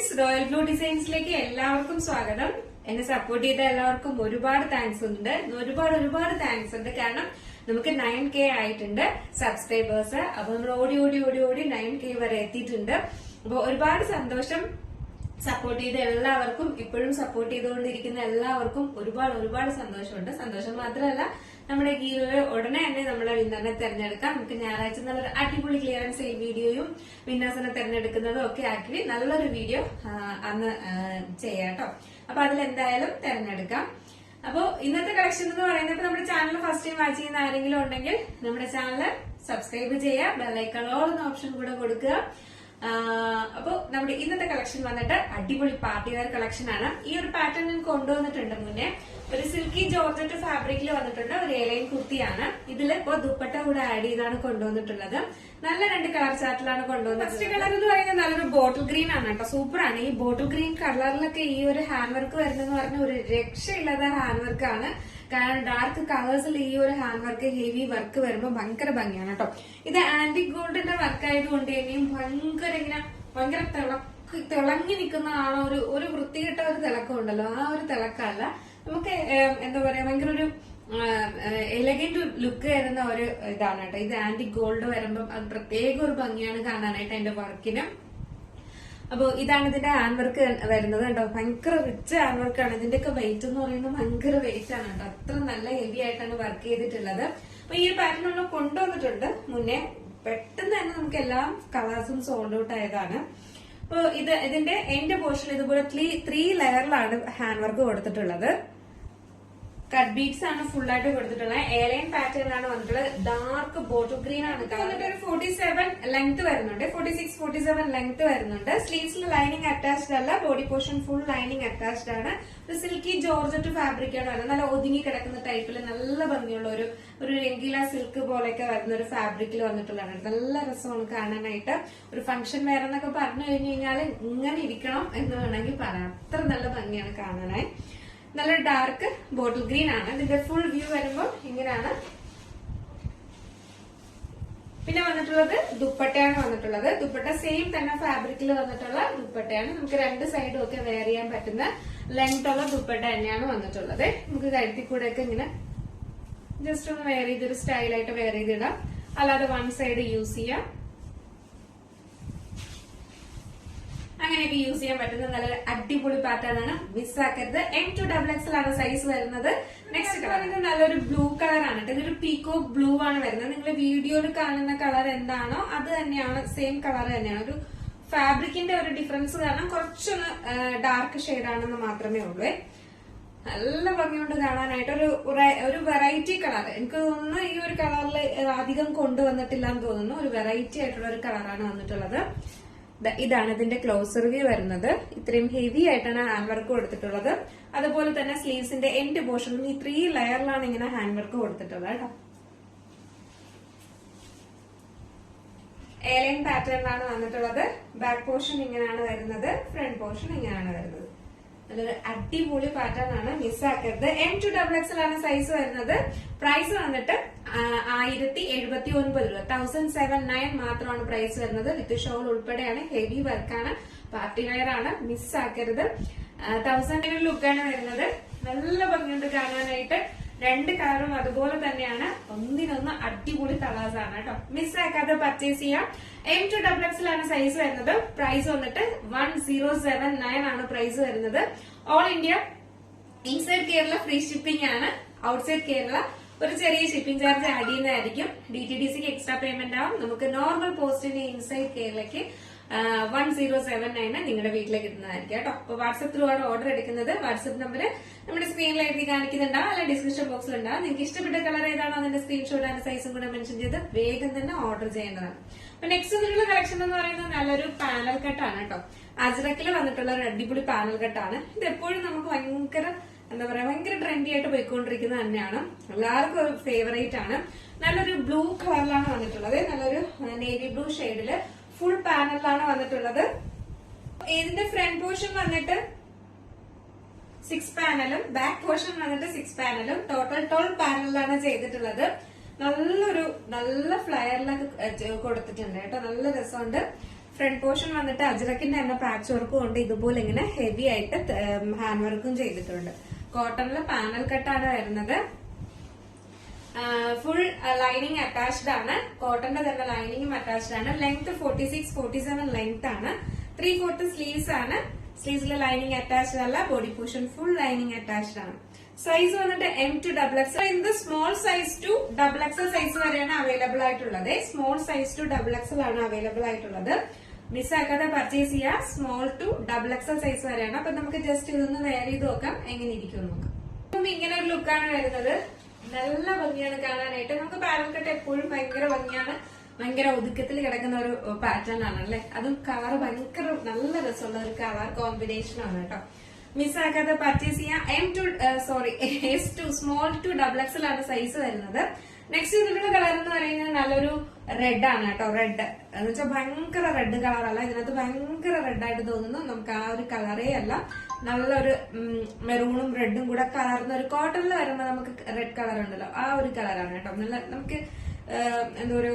Friends, royal blue ഡിസൈൻസിലേക്ക് എല്ലാവർക്കും സ്വാഗതം. എന്നെ സപ്പോർട്ട് ചെയ്ത എല്ലാവർക്കും ഒരുപാട് താങ്ക്സ് ഉണ്ട്. ഒരുപാട് താങ്ക്സ് ഉണ്ട്. കാരണം നമുക്ക് 9K ആയിട്ടുണ്ട് സബ്സ്ക്രൈബേഴ്സ്. അപ്പൊ നമ്മൾ ഓടി 9K വരെ എത്തിയിട്ടുണ്ട്. അപ്പൊ ഒരുപാട് സന്തോഷം. സപ്പോർട്ട് ചെയ്ത എല്ലാവർക്കും, ഇപ്പോഴും സപ്പോർട്ട് ചെയ്തുകൊണ്ടിരിക്കുന്ന എല്ലാവർക്കും ഒരുപാട് സന്തോഷമുണ്ട്. സന്തോഷം മാത്രമല്ല, നമ്മുടെ ഗീവ് ഉടനെ തന്നെ നമ്മുടെ വിന്നറിനെ തെരഞ്ഞെടുക്കാം. നമുക്ക് ഞായറാഴ്ച നല്ലൊരു അടിപൊളി ക്ലിയറൻസ് സെയിൽ വീഡിയോയും വിന്നേഴ്സിനെ തെരഞ്ഞെടുക്കുന്നതും ഒക്കെ ആക്കി നല്ലൊരു വീഡിയോ അന്ന് ചെയ്യാട്ടോ. അപ്പൊ അതിലെന്തായാലും തെരഞ്ഞെടുക്കാം. അപ്പൊ ഇന്നത്തെ കളക്ഷൻ എന്ന് പറയുന്നത്, നമ്മുടെ ചാനൽ ഫസ്റ്റ് ടൈം വാച്ച് ചെയ്യുന്ന ആരെങ്കിലും ഉണ്ടെങ്കിൽ നമ്മുടെ ചാനൽ സബ്സ്ക്രൈബ് ചെയ്യുക, ബെല്ലൈക്കൺ ഓൾ എന്ന ഓപ്ഷൻ കൂടെ കൊടുക്കുക. അപ്പൊ നമ്മുടെ ഇന്നത്തെ കളക്ഷൻ വന്നിട്ട് അടിപൊളി പാർട്ടി വെയർ കളക്ഷൻ ആണ്. ഈ ഒരു പാറ്റേൺ ഞാൻ കൊണ്ടുവന്നിട്ടുണ്ട് മുന്നേ. ഒരു സിൽക്കി ജോർജറ്റ് ഫാബ്രിക്കിൽ വന്നിട്ടുണ്ട്. ഒരു എലൈൻ കുർത്തിയാണ്. ഇതിൽ ഇപ്പൊ ദുപ്പട്ട കൂടെ ആഡ് ചെയ്താണ് കൊണ്ടുവന്നിട്ടുള്ളത്. നല്ല 2 കളർ ചാർട്ടിലാണ് കൊണ്ടുവന്നത്. ഫസ്റ്റ് കളർ എന്ന് പറയുന്നത് നല്ലൊരു ബോട്ടിൽ ഗ്രീൻ ആണ് കേട്ടോ. സൂപ്പറാണ്. ഈ ബോട്ടിൽ ഗ്രീൻ കളറിലൊക്കെ ഈ ഒരു ഹാൻഡ് വർക്ക് വരുന്നതെന്ന് പറഞ്ഞ ഒരു രക്ഷയില്ലാത്ത ഹാൻഡ് വർക്ക് ആണ്. കാരണം ഡാർക്ക് കളേഴ്സിൽ ഈ ഒരു ഹാൻഡ് വർക്ക്, ഹെവി വർക്ക് വരുമ്പോൾ ഭയങ്കര ഭംഗിയാണ് കേട്ടോ. ഇത് ആന്റിക് ഗോൾഡിന്റെ വർക്ക് ആയതുകൊണ്ട് തന്നെയും ഭയങ്കര തിളങ്ങി നിൽക്കുന്ന ഒരു വൃത്തികെട്ട ഒരു തിളക്കം ഉണ്ടല്ലോ, ആ ഒരു തിളക്കമല്ല. നമുക്ക് എന്താ പറയാ, ഭയങ്കര ഒരു എലഗന്റ് ലുക്ക് വരുന്ന ഒരു ഇതാണ് കേട്ടോ. ഇത് ആന്റിക് ഗോൾഡ് വരുമ്പം അത് പ്രത്യേക ഒരു ഭംഗിയാണ് കാണാനായിട്ട് അതിന്റെ വർക്കിന്. അപ്പൊ ഇതാണ് ഇതിന്റെ ഹാൻഡ് വർക്ക് വരുന്നത് കേട്ടോ. ഭയങ്കര റിച്ച് ഹാൻഡ് വർക്കാണ്. ഇതിന്റെയൊക്കെ വെയിറ്റ് എന്ന് പറയുന്നത് ഭയങ്കര വെയിറ്റ് ആണ് കേട്ടോ. അത്ര നല്ല ഹെവി ആയിട്ടാണ് വർക്ക് ചെയ്തിട്ടുള്ളത്. അപ്പൊ ഈ ഒരു പാറ്റേൺ ഉള്ള കൊണ്ടുവന്നിട്ടുണ്ട് മുന്നേ. പെട്ടെന്ന് തന്നെ നമുക്ക് എല്ലാ കളേഴ്സും സോൾഡ് ഔട്ട് ആയതാണ്. അപ്പൊ ഇതിന്റെ എൻഡ് പോർഷൻ ഇതുപോലെ 3 ലെയറിലാണ് ഹാൻഡ് വർക്ക് കൊടുത്തിട്ടുള്ളത്. കട്ട് ബീഡ്സ് ആണ് ഫുൾ ആയിട്ട് കൊടുത്തിട്ടുള്ളത്. എയർലൈൻ പാറ്റേണിലാണ് വന്നിട്ടുള്ളത്. ഡാർക്ക് ബോട്ടിൽ ഗ്രീൻ ആണ്. വന്നിട്ട് ഒരു 47 ലെങ്ത് വരുന്നുണ്ട്. 46-47 ലെങ്ത് വരുന്നുണ്ട്. സ്ലീവ്സിൽ ലൈനിങ് അറ്റാച്ച്ഡ് അല്ല. Body portion full lining attached ആണ്. ഒരു സിൽക്കി ജോർജറ്റ് ഫാബ്രിക് ആണ് വരുന്നത്. നല്ല ഒതുങ്ങി കിടക്കുന്ന ടൈപ്പിൽ നല്ല ഭംഗിയുള്ള ഒരു രംഗീല സിൽക്ക് പോലെയൊക്കെ വരുന്ന ഒരു ഫാബ്രിക്കിൽ വന്നിട്ടുള്ളതാണ്. നല്ല രസമാണ് കാണാനായിട്ട്. ഒരു ഫംഗ്ഷൻ വെയർ എന്നൊക്കെ പറഞ്ഞു കഴിഞ്ഞു കഴിഞ്ഞാൽ ഇങ്ങനെ ഇരിക്കണം എന്ന് വേണമെങ്കിൽ പറയാം. അത്ര നല്ല ഭംഗിയാണ് കാണാനായി. നല്ല ഡാർക്ക് ബോട്ടിൽ ഗ്രീൻ ആണ്. ഇതിന്റെ ഫുൾ വ്യൂ വരുമ്പോൾ ഇങ്ങനെയാണ്. പിന്നെ വന്നിട്ടുള്ളത് ദുപ്പട്ടയാണ് വന്നിട്ടുള്ളത്. ദുപ്പട്ട സെയിം തന്നെ ഫാബ്രിക്കിൽ വന്നിട്ടുള്ള ദുപ്പട്ടയാണ്. നമുക്ക് 2 സൈഡും ഒക്കെ വെയർ ചെയ്യാൻ പറ്റുന്ന ലെങ്ത് ഉള്ള ദുപ്പട്ട തന്നെയാണ് വന്നിട്ടുള്ളത്. നമുക്ക് കഴുത്തിൽ കൂടെ ഒക്കെ ഇങ്ങനെ ജസ്റ്റ് ഒന്ന് വെയർ ചെയ്തൊരു സ്റ്റൈലായിട്ട് വെയർ ചെയ്തിടാം. അല്ലാതെ 1 സൈഡ് യൂസ് ചെയ്യാം. അങ്ങനെയൊക്കെ യൂസ് ചെയ്യാൻ പറ്റുന്ന നല്ലൊരു അടിപൊളി പാറ്റേൺ ആണ്. മിസ്സാക്കരുത്. M2XXL ആണ് സൈസ് വരുന്നത്. നെക്സ്റ്റ് കളർ ഇത് നല്ലൊരു ബ്ലൂ കളർ ആണ്. ഇതൊരു പീകോക്ക് ബ്ലൂ ആണ് വരുന്നത്. നിങ്ങൾ വീഡിയോയിൽ കാണുന്ന കളർ എന്താണോ അത് തന്നെയാണ്, സെയിം കളർ തന്നെയാണ്. ഒരു ഫാബ്രിക്കിന്റെ ഒരു ഡിഫറൻസ് കാരണം കുറച്ചൊന്ന് ഡാർക്ക് ഷെയ്ഡ് ആണെന്ന് മാത്രമേ ഉള്ളൂ. നല്ല ഭംഗിയുണ്ട് കാണാനായിട്ട്. ഒരു വെറൈറ്റി കളർ. എനിക്ക് തോന്നുന്നു ഈ ഒരു കളറിൽ അധികം കൊണ്ടുവന്നിട്ടില്ല എന്ന് തോന്നുന്നു. ഒരു വെറൈറ്റി ആയിട്ടുള്ള ഒരു കളറാണ് വന്നിട്ടുള്ളത്. ഇതാണ് ഇതിന്റെ ക്ലോസർ വ്യൂ വരുന്നത്. ഇത്രയും ഹെവി ആയിട്ടാണ് ഹാൻഡ് വർക്ക് കൊടുത്തിട്ടുള്ളത്. അതുപോലെ തന്നെ സ്ലീവ്സിന്റെ എൻഡ് പോർഷനിലും ഈ 3 ലെയറിലാണ് ഇങ്ങനെ ഹാൻഡ് വർക്ക് കൊടുത്തിട്ടുള്ളത് കേട്ടോ. എയർലൈൻ പാറ്റേണിലാണ് വന്നിട്ടുള്ളത്. ബാക്ക് പോർഷൻ ഇങ്ങനെയാണ് വരുന്നത്. ഫ്രണ്ട് പോർഷൻ ഇങ്ങനെയാണ് വരുന്നത്. നല്ലൊരു അടിപൊളി പാറ്റേൺ ആണ്. മിസ്സാക്കരുത്. M2XXL ആണ് സൈസ് വരുന്നത്. പ്രൈസ് വന്നിട്ട് 1079 രൂപ. 1079 മാത്രമാണ് പ്രൈസ് വരുന്നത്. വിത്ത് ഷോൾ ഉൾപ്പെടെയാണ്. ഹെവി വർക്കാണ്. പാർട്ടി വെയർ ആണ്. മിസ്സാക്കരുത്. 1000 ലുക്കാണ് വരുന്നത്. നല്ല ഭംഗിയുണ്ട് കാണാനായിട്ട്. 2 കളറും അതുപോലെ തന്നെയാണ്. ഒന്നിനൊന്ന് അടിപൊളി കളേഴ്സ് ആണ് കേട്ടോ. മിസ്സാക്കാതെ പർച്ചേസ് ചെയ്യാം. M2XXL ആണ് സൈസ് വരുന്നത്. പ്രൈസ് വന്നിട്ട് 1079 ആണ് പ്രൈസ് വരുന്നത്. All India, inside Kerala free shipping ആണ്. ഔട്ട്സൈഡ് കേരള ഒരു ചെറിയ ഷിപ്പിംഗ് ചാർജ് ആഡ് ചെയ്യുന്നതായിരിക്കും. DTDCക്ക് എക്സ്ട്രാ പേയ്മെന്റ് ആവും. നമുക്ക് നോർമൽ പോസ്റ്റിന് ഇൻസൈഡ് കേരളയ്ക്ക് 1079 നിങ്ങളുടെ വീട്ടിലേക്ക് എത്തുന്നതായിരിക്കും കേട്ടോ. അപ്പൊ വാട്സ്ആപ്പ് ത്രൂ ആണ് ഓർഡർ എടുക്കുന്നത്. വാട്സ്ആപ്പ് നമ്പർ നമ്മുടെ സ്ക്രീനിൽ എഴുതി കാണിക്കുന്നുണ്ടാവും, അല്ല ഡിസ്ക്രിപ്ഷൻ ബോക്സിൽ ഉണ്ടാവും. നിങ്ങൾക്ക് ഇഷ്ടപ്പെട്ട കളർ ഏതാണോ അതിന്റെ സ്ക്രീൻഷോട്ട് ആൻഡ് സൈസും കൂടെ മെൻഷൻ ചെയ്ത് വേഗം തന്നെ ഓർഡർ ചെയ്യേണ്ടതാണ്. അപ്പൊ നെക്സ്റ്റ് വന്നിട്ടുള്ള കളക്ഷൻ എന്ന് പറയുന്നത് നല്ലൊരു പാനൽ കട്ടാണ് കേട്ടോ. അജ്രക്കിൽ വന്നിട്ടുള്ള ഒരു അടിപൊളി പാനൽ കട്ടാണ്. ഇത് എപ്പോഴും നമുക്ക് ഭയങ്കര ട്രെൻഡി ആയിട്ട് പോയിക്കൊണ്ടിരിക്കുന്നത് തന്നെയാണ്. എല്ലാവർക്കും ഒരു ഫേവറേറ്റ് ആണ്. നല്ലൊരു ബ്ലൂ കളറിലാണ് വന്നിട്ടുള്ളത്. നല്ലൊരു നേവി ബ്ലൂ ഷെയ്ഡില് ഫുൾ പാനലിലാണ് വന്നിട്ടുള്ളത്. ഇതിന്റെ ഫ്രണ്ട് പോർഷൻ വന്നിട്ട് 6 പാനലും ബാക്ക് പോർഷൻ വന്നിട്ട് 6 പാനലും ടോട്ടൽ 12 പാനലിലാണ് ചെയ്തിട്ടുള്ളത്. നല്ല ഫ്ലയറിലൊക്കെ കൊടുത്തിട്ടുണ്ട് കേട്ടോ. നല്ല രസമുണ്ട്. ഫ്രണ്ട് പോർഷൻ വന്നിട്ട് അജ്രക്കിന്റെ തന്നെ പാച്ച് വർക്കും ഉണ്ട്, ഇതുപോലെ ഇങ്ങനെ ഹെവി ആയിട്ട് ഹാൻഡ് വർക്കും ചെയ്തിട്ടുണ്ട്. കോട്ടണില് പാനൽ കട്ടാണ് വരുന്നത്. ഫുൾ ലൈനിങ് അറ്റാച്ച്ഡ് ആണ്, കോട്ടന്റെ തന്നെ ലൈനിങ്ങും അറ്റാച്ച്ഡ് ആണ്. ലെങ്ത് 46-47 ലെങ്ത് ആണ്. 3/4 സ്ലീവ്സ് ആണ്. സ്ലീവ്സിലെ ലൈനിങ് അറ്റാച്ച്ഡ് അല്ല, body portion full lining attached ആണ്. സൈസ് വന്നിട്ട് M to XXL. ഇത് small size to XXL size വരെയാണ് അവൈലബിൾ ആയിട്ടുള്ളത്. സ്മോൾ സൈസ് ടു XXL ആണ് അവൈലബിൾ ആയിട്ടുള്ളത്. മിസ്സാക്കാതെ പർച്ചേസ് ചെയ്യുക. സ്മോൾ ടു XXL സൈസ് വരെയാണ്. അപ്പൊ നമുക്ക് ജസ്റ്റ് ഇതൊന്ന് വെയർ ചെയ്ത് നോക്കാം എങ്ങനെ ഇരിക്കും നോക്കാം. അപ്പം ഇങ്ങനെ ഒരു ലുക്കാണ് വരുന്നത്. നല്ല ഭംഗിയാണ് കാണാനായിട്ട്. നമുക്ക് പാനൽ കട്ട് എപ്പോഴും ഭയങ്കര ഭംഗിയാണ്, ഭയങ്കര ഒതുക്കത്തിൽ കിടക്കുന്ന ഒരു പാറ്റേൺ ആണ് അല്ലെ. അതും കളർ ഭയങ്കര നല്ല രസമുള്ള ഒരു കളർ കോമ്പിനേഷൻ ആണ് കേട്ടോ. മിസ്സാക്കാതെ പർച്ചേസ് ചെയ്യാം. S to small to XXL ആണ് സൈസ് വരുന്നത്. നെക്സ്റ്റ് ഇതിലുള്ള കളർ എന്ന് പറയുന്നത് നല്ലൊരു റെഡ് ആണ് കേട്ടോ. റെഡ് എന്ന് വെച്ചാൽ ഭയങ്കര റെഡ് കളർ അല്ല, ഇതിനകത്ത് ഭയങ്കര റെഡ് ആയിട്ട് തോന്നുന്നു. നമുക്ക് ആ ഒരു കളറേ അല്ല, നല്ലൊരു മെറൂണും റെഡും കൂടെ കലർന്ന ഒരു കോട്ടണിൽ വരുമ്പോ നമുക്ക് റെഡ് കളർ ഉണ്ടല്ലോ, ആ ഒരു കളറാണ് കേട്ടോ. നല്ല നമുക്ക് എന്തോ ഒരു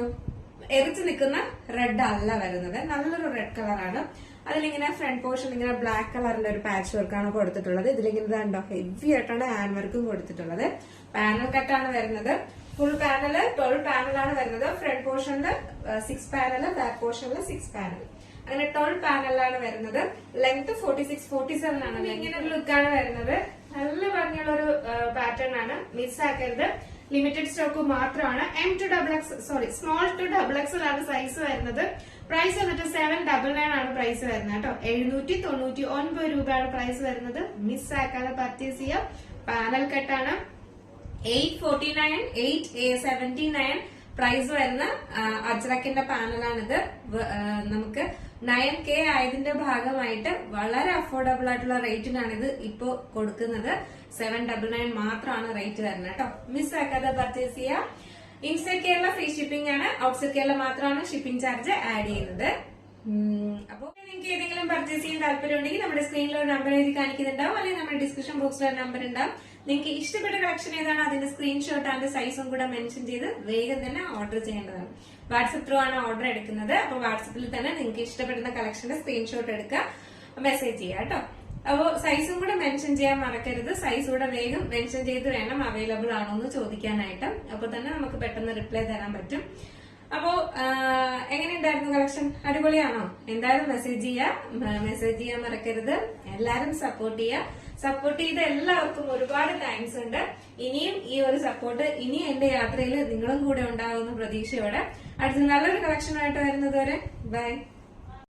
എരിച്ചു നിൽക്കുന്ന റെഡ് അല്ല വരുന്നത്, നല്ലൊരു റെഡ് കളറാണ്. അതിലിങ്ങനെ ഫ്രണ്ട് പോർഷൻ ഇങ്ങനെ ബ്ലാക്ക് കളറിന്റെ ഒരു പാച്ച് വർക്കാണ് കൊടുത്തിട്ടുള്ളത്. ഇതിലിങ്ങനെ ഇതുണ്ടോ ഹെവി ആയിട്ടാണ് ഹാൻഡ് വർക്കും കൊടുത്തിട്ടുള്ളത്. പാനൽ കട്ടാണ് വരുന്നത്. ഫുൾ പാനല് 12 പാനലാണ് വരുന്നത്. ഫ്രണ്ട് പോർഷനില് 6 പാനല്, ബാക്ക് പോർഷനില് 6 പാനൽ, അങ്ങനെ 12 പാനലാണ് വരുന്നത്. ലെങ്ത് 46-47 ആണ്. ഇങ്ങനെ ഒരു ലുക്കാണ് വരുന്നത്. നല്ല ഭംഗിയുള്ള ഒരു പാറ്റേൺ ആണ്, മിസ്സാക്കരുത്. ലിമിറ്റഡ് സ്റ്റോക്ക് മാത്രമാണ്. സ്മോൾ ടു XXL ആണ് സൈസ് വരുന്നത്. പ്രൈസ് വന്നിട്ട് 799 ആണ് പ്രൈസ് വരുന്നത് കേട്ടോ. 799 രൂപയാണ് പ്രൈസ് വരുന്നത്. മിസ്സാക്കാതെ പർച്ചേസ് ചെയ്യാം. പാനൽ കട്ടാണ്. 849, 879 പ്രൈസ് വരുന്ന അജ്രക്കിന്റെ പാനലാണിത്. നമുക്ക് 9K ആയതിന്റെ ഭാഗമായിട്ട് വളരെ അഫോർഡബിൾ ആയിട്ടുള്ള റേറ്റിനാണ് ഇത് ഇപ്പോ കൊടുക്കുന്നത്. 799 മാത്രമാണ് റേറ്റ് വരുന്നത് കേട്ടോ. മിസ്സാക്കാതെ പർച്ചേസ് ചെയ്യാം. ഇൻസൈഡ് കേരള ഫ്രീ ഷിപ്പിംഗ് ആണ്. ഔട്ട്സൈഡ് കേരള മാത്രമാണ് ഷിപ്പിംഗ് ചാർജ് ആഡ് ചെയ്യുന്നത്. അപ്പോൾ നിങ്ങൾക്ക് ഏതെങ്കിലും പർച്ചേസ് ചെയ്യാൻ താല്പര്യം ഉണ്ടെങ്കിൽ നമ്മുടെ സ്ക്രീനിൽ ഒരു നമ്പർ എഴുതി കാണിക്കുന്നുണ്ടാവും, അല്ലെങ്കിൽ നമ്മുടെ ഡിസ്ക്രിപ്ഷൻ ബോക്സിൽ ഒരു നമ്പർ ഉണ്ടാവും. നിങ്ങൾക്ക് ഇഷ്ടപ്പെട്ട കളക്ഷൻ ഏതാണ് അതിന്റെ സ്ക്രീൻഷോട്ട് ആൻഡ് സൈസും കൂടെ മെൻഷൻ ചെയ്ത് വേഗം തന്നെ ഓർഡർ ചെയ്യേണ്ടതാണ്. വാട്സ്ആപ്പ് ത്രൂ ആണ് ഓർഡർ എടുക്കുന്നത്. അപ്പൊ വാട്സ്ആപ്പിൽ തന്നെ നിങ്ങൾക്ക് ഇഷ്ടപ്പെടുന്ന കളക്ഷന്റെ സ്ക്രീൻഷോട്ട് എടുക്കുക, മെസ്സേജ് ചെയ്യുക കേട്ടോ. അപ്പോ സൈസും കൂടെ മെൻഷൻ ചെയ്യാൻ മറക്കരുത്. സൈസ് കൂടെ വേഗം മെൻഷൻ ചെയ്ത് വേണം അവൈലബിൾ ആണോ എന്ന് ചോദിക്കാനായിട്ട്. അപ്പൊ തന്നെ നമുക്ക് പെട്ടെന്ന് റിപ്ലൈ തരാൻ പറ്റും. അപ്പോ എങ്ങനെയുണ്ടായിരുന്നു കളക്ഷൻ? അടിപൊളിയാണോ? എന്തായാലും മെസ്സേജ് ചെയ്യാൻ മറക്കരുത്. എല്ലാരും സപ്പോർട്ട് ചെയ്യുക. സപ്പോർട്ട് ചെയ്ത എല്ലാവർക്കും ഒരുപാട് താങ്ക്സ് ഉണ്ട്. ഇനിയും ഈ ഒരു സപ്പോർട്ട് ഇനി എന്റെ യാത്രയിൽ നിങ്ങളും കൂടെ ഉണ്ടാകുന്ന പ്രതീക്ഷയോടെ അടുത്ത നല്ലൊരു കളക്ഷനായിട്ട് വരുന്നത് വരെ ബൈ.